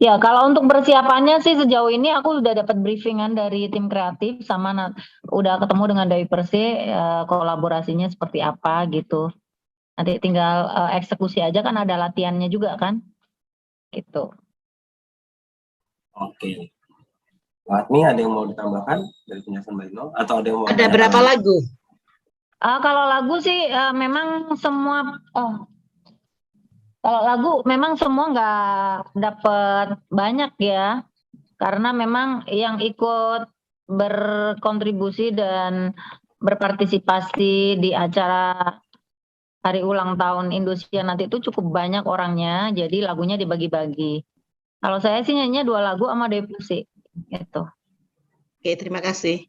Ya, kalau untuk persiapannya sih sejauh ini aku sudah dapat briefingan dari tim kreatif sama udah ketemu dengan Dewi Persik, kolaborasinya seperti apa gitu. Nanti tinggal eksekusi aja kan ada latihannya juga kan, gitu. Oke. Wah, ini ada yang mau ditambahkan dari penjelasan Mbak Inul atau ada yang mau Ada berapa lagu? Kalau lagu sih memang semua kalau lagu memang semua nggak dapet banyak ya, karena memang yang ikut berkontribusi dan berpartisipasi di acara hari ulang tahun Indosiar nanti itu cukup banyak orangnya, jadi lagunya dibagi-bagi. Kalau saya sih nyanyinya 2 lagu sama Dewi Persik, gitu. Oke, terima kasih.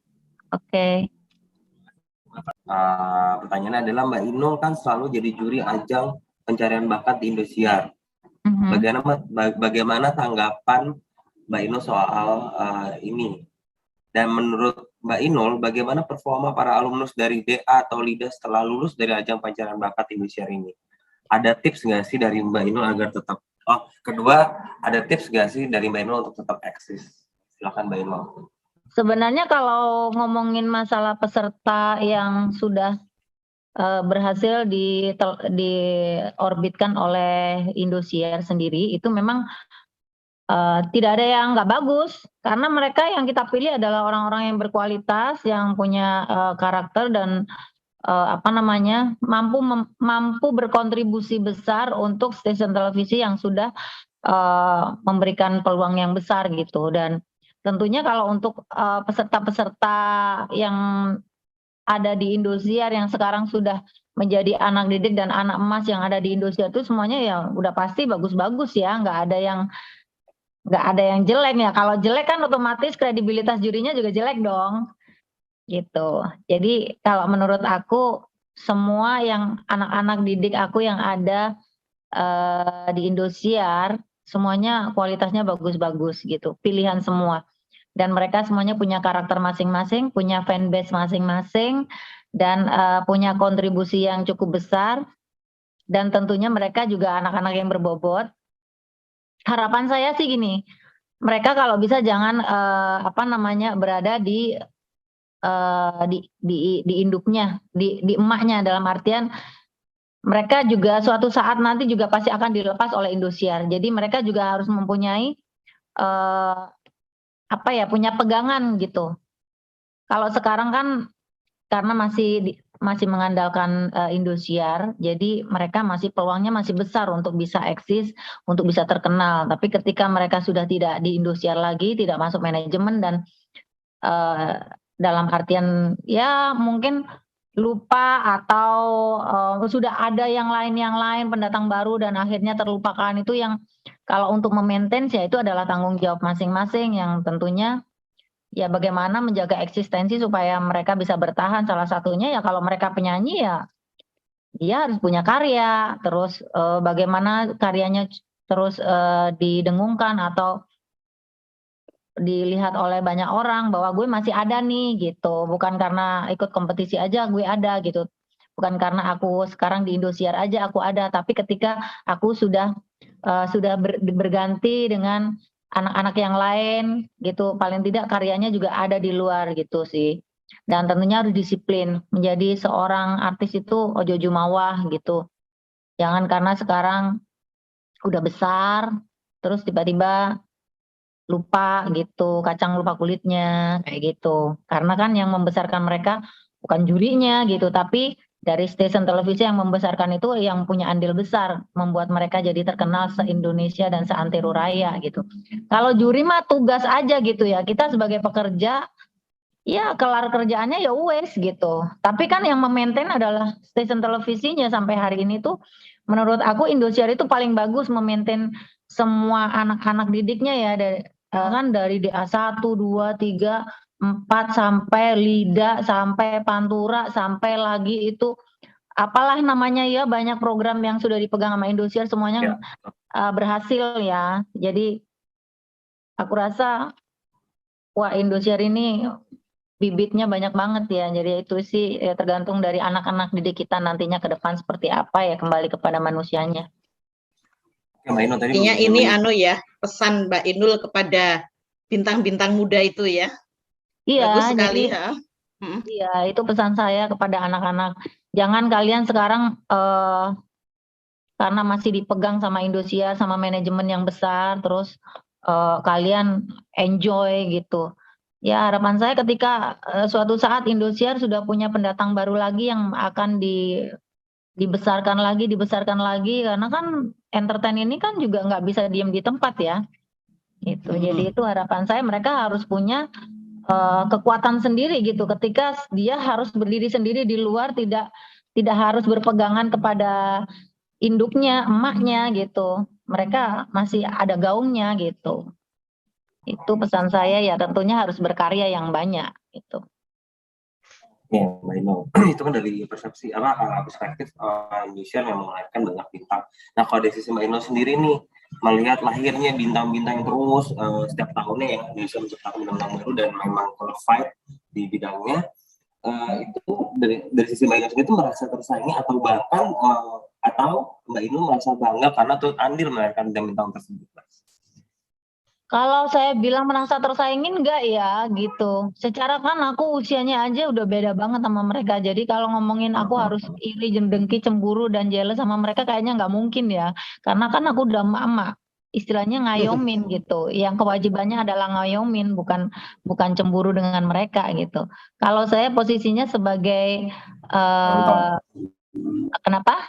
Oke. Pertanyaannya adalah Mbak Inul kan selalu jadi juri ajang pencarian bakat di Indosiar. Bagaimana tanggapan Mbak Inul soal ini? Dan menurut Mbak Inul, bagaimana performa para alumnus dari DA atau LIDA setelah lulus dari ajang pencarian bakat Indosiar ini? Ada tips nggak sih dari Mbak Inul agar tetap? Kedua, ada tips nggak sih dari Mbak Inul untuk tetap eksis? Silakan Mbak Inul. Sebenarnya kalau ngomongin masalah peserta yang sudah berhasil diorbitkan oleh Indosiar sendiri, itu memang tidak ada yang nggak bagus, karena mereka yang kita pilih adalah orang-orang yang berkualitas, yang punya karakter dan mampu berkontribusi besar untuk stasiun televisi yang sudah memberikan peluang yang besar gitu. Dan tentunya kalau untuk peserta-peserta yang ada di Indosiar yang sekarang sudah menjadi anak didik dan anak emas yang ada di Indosiar itu semuanya ya udah pasti bagus-bagus ya, nggak ada yang jelek ya. Kalau jelek kan otomatis kredibilitas jurinya juga jelek dong, gitu. Jadi kalau menurut aku semua yang anak-anak didik aku yang ada di Indosiar semuanya kualitasnya bagus-bagus gitu, pilihan semua. Dan mereka semuanya punya karakter masing-masing, punya fanbase masing-masing, dan punya kontribusi yang cukup besar. Dan tentunya mereka juga anak-anak yang berbobot. Harapan saya sih gini, mereka kalau bisa jangan berada di induknya, di emaknya, dalam artian mereka juga suatu saat nanti juga pasti akan dilepas oleh Indosiar. Jadi mereka juga harus mempunyai punya pegangan gitu. Kalau sekarang kan karena masih mengandalkan Indosiar, jadi mereka peluangnya masih besar untuk bisa eksis, untuk bisa terkenal. Tapi ketika mereka sudah tidak di Indosiar lagi, tidak masuk manajemen dan dalam artian ya mungkin lupa atau sudah ada yang lain pendatang baru dan akhirnya terlupakan, itu yang kalau untuk memaintain ya itu adalah tanggung jawab masing-masing, yang tentunya ya bagaimana menjaga eksistensi supaya mereka bisa bertahan. Salah satunya ya kalau mereka penyanyi ya dia harus punya karya, terus bagaimana karyanya terus didengungkan atau dilihat oleh banyak orang bahwa gue masih ada nih gitu, bukan karena ikut kompetisi aja gue ada gitu, bukan karena aku sekarang di Indosiar aja aku ada, tapi ketika aku sudah berganti dengan anak-anak yang lain gitu, paling tidak karyanya juga ada di luar gitu sih. Dan tentunya harus disiplin, menjadi seorang artis itu ojo jumawah gitu, jangan karena sekarang udah besar terus tiba-tiba lupa gitu, kacang lupa kulitnya, kayak gitu. Karena kan yang membesarkan mereka bukan jurinya gitu, tapi dari stasiun televisi yang membesarkan itu yang punya andil besar, membuat mereka jadi terkenal se-Indonesia dan se-Antero Raya gitu. Kalau juri mah tugas aja gitu ya, kita sebagai pekerja, ya kelar kerjaannya ya wes gitu. Tapi kan yang memaintain adalah stasiun televisinya sampai hari ini tuh, menurut aku Indosiar itu paling bagus memaintain semua anak-anak didiknya ya, dari DA1, 2, 3, 4 sampai LIDA, sampai Pantura, sampai lagi itu apalah namanya ya, banyak program yang sudah dipegang sama Indosiar semuanya berhasil ya. Jadi aku rasa wah Indosiar ini bibitnya banyak banget ya. Jadi itu sih ya, tergantung dari anak-anak didik kita nantinya ke depan seperti apa ya, kembali kepada manusianya. Intinya ini pesan Mbak Inul kepada bintang-bintang muda itu ya. Iya, Bagus sekali jadi ya. Mm. iya itu pesan saya kepada anak-anak. Jangan kalian sekarang karena masih dipegang sama Indosiar, sama manajemen yang besar, terus kalian enjoy gitu. Ya harapan saya ketika suatu saat Indosiar sudah punya pendatang baru lagi yang akan dibesarkan lagi, karena kan entertain ini kan juga nggak bisa diem di tempat ya. Gitu. Jadi itu harapan saya, mereka harus punya kekuatan sendiri gitu. Ketika dia harus berdiri sendiri di luar, tidak harus berpegangan kepada induknya, emaknya gitu. Mereka masih ada gaungnya gitu. Itu pesan saya ya, tentunya harus berkarya yang banyak gitu. Ya, Mbak Inul. Itu kan dari persepsi perspektif Indosiar yang melahirkan banyak bintang. Nah, kalau dari sisi Mbak Inul sendiri nih, melihat lahirnya bintang-bintang yang terus setiap tahunnya yang bisa menciptakan bintang baru dan memang qualified di bidangnya, itu dari sisi Mbak Inul sendiri itu merasa tersaingi atau bahkan atau Mbak Inul merasa bangga karena tuh andil melahirkan bintang-bintang tersebut? Kalau saya bilang merasa tersaingin enggak ya gitu. Secara kan aku usianya aja udah beda banget sama mereka. Jadi kalau ngomongin aku harus iri, dengki, cemburu dan jealous sama mereka kayaknya nggak mungkin ya. Karena kan aku udah emak-emak. Istilahnya ngayomin gitu. Yang kewajibannya adalah ngayomin, bukan cemburu dengan mereka gitu. Kalau saya posisinya sebagai kenapa?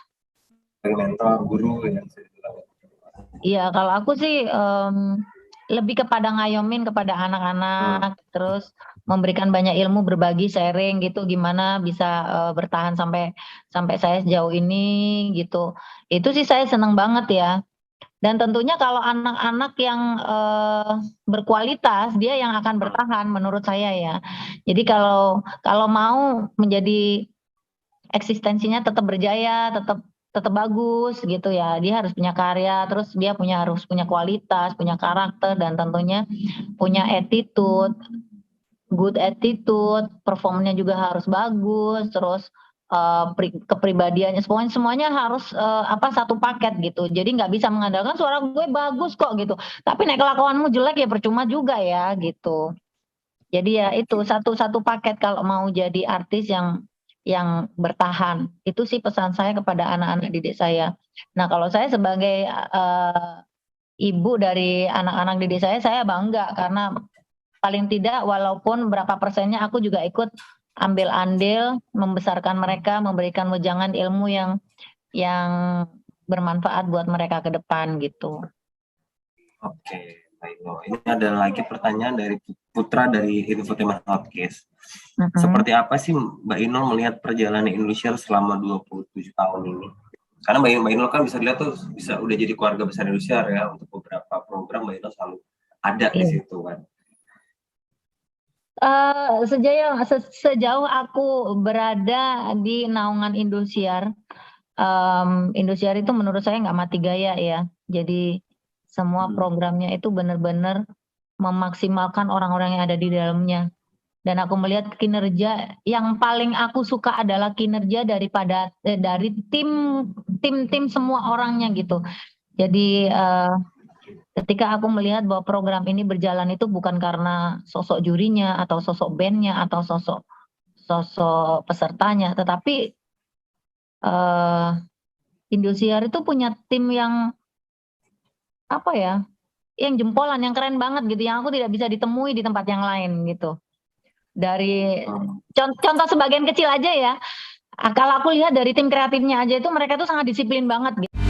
Sebagai mentor, guru ya. Iya, kalau aku sih lebih kepada ngayomin kepada anak-anak, terus memberikan banyak ilmu, berbagi, sharing gitu, gimana bisa bertahan sampai saya sejauh ini gitu. Itu sih saya seneng banget ya. Dan tentunya kalau anak-anak yang berkualitas, dia yang akan bertahan menurut saya ya. Jadi kalau mau menjadi eksistensinya tetap berjaya, tetap bagus gitu ya. Dia harus punya karya, terus dia harus punya kualitas, punya karakter, dan tentunya punya attitude, good attitude, performnya juga harus bagus, terus kepribadiannya semuanya harus satu paket gitu. Jadi nggak bisa mengandalkan suara gue bagus kok gitu, tapi nek kelakuanmu jelek ya percuma juga ya gitu. Jadi ya itu satu paket kalau mau jadi artis yang bertahan. Itu sih pesan saya kepada anak-anak didik saya. Nah, kalau saya sebagai ibu dari anak-anak didik saya bangga karena paling tidak walaupun berapa persennya aku juga ikut ambil andil membesarkan mereka, memberikan wejangan ilmu yang bermanfaat buat mereka ke depan gitu. Oke. Ini ada lagi pertanyaan dari Putra dari Infotainment Outcast. Seperti apa sih Mbak Inul melihat perjalanan Indosiar selama 27 tahun ini? Karena Mbak Inul kan bisa dilihat tuh bisa udah jadi keluarga besar Indosiar ya, untuk beberapa program Mbak Inul selalu ada di situ kan. Sejauh aku berada di naungan Indosiar, Indosiar itu menurut saya nggak mati gaya ya. Jadi semua programnya itu benar-benar memaksimalkan orang-orang yang ada di dalamnya. Dan aku melihat kinerja yang paling aku suka adalah kinerja dari tim semua orangnya gitu. Jadi ketika aku melihat bahwa program ini berjalan itu bukan karena sosok jurinya atau sosok bandnya atau sosok pesertanya, tetapi Indosiar itu punya tim yang yang jempolan, yang keren banget gitu, yang aku tidak bisa ditemui di tempat yang lain gitu. Dari contoh sebagian kecil aja ya, kalau aku lihat dari tim kreatifnya aja itu mereka tuh sangat disiplin banget gitu.